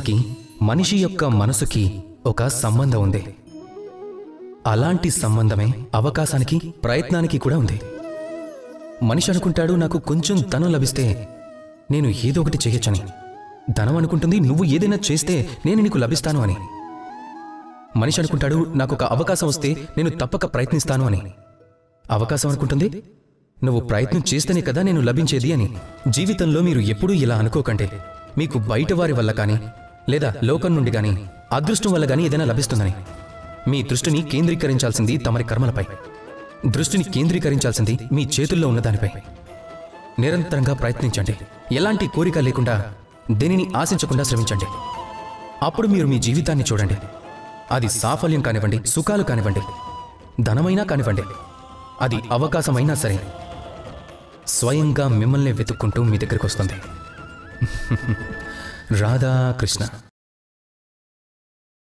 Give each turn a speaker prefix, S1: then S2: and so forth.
S1: నిజానికి మనిషి యొక్క మనసుకి ఒక సంబంధం ఉంది. అలాంటి సంబంధమే అవకాశానికి, ప్రయత్నానికి కూడా ఉంది. మనిషి అనుకుంటాడు, నాకు కొంచెం ధనం లభిస్తే నేను ఏదో ఒకటి చేయొచ్చని. ధనం అనుకుంటుంది, నువ్వు ఏదైనా చేస్తే నేను నీకు లభిస్తాను అని. మనిషి అనుకుంటాడు, నాకు ఒక అవకాశం వస్తే నేను తప్పక ప్రయత్నిస్తాను అని. అవకాశం అనుకుంటుంది, నువ్వు ప్రయత్నం చేస్తేనే కదా నేను లభించేది అని. జీవితంలో మీరు ఎప్పుడూ ఇలా అనుకోకండి, మీకు బయట వారి వల్ల కానీ లేదా లోకం నుండి కానీ అదృష్టం వల్ల కానీ ఏదైనా లభిస్తుందని. మీ దృష్టిని కేంద్రీకరించాల్సింది తమరి కర్మలపై. దృష్టిని కేంద్రీకరించాల్సింది మీ చేతుల్లో ఉన్నదానిపై. నిరంతరంగా ప్రయత్నించండి. ఎలాంటి కోరిక లేకుండా, దేనిని ఆశించకుండా శ్రమించండి. అప్పుడు మీరు మీ జీవితాన్ని చూడండి. అది సాఫల్యం కానివ్వండి, సుఖాలు కానివ్వండి, ధనమైనా కానివ్వండి, అది అవకాశమైనా సరే స్వయంగా మిమ్మల్ని వెతుక్కుంటూ మీ దగ్గరికి వస్తుంది. రాధాకృష్ణ.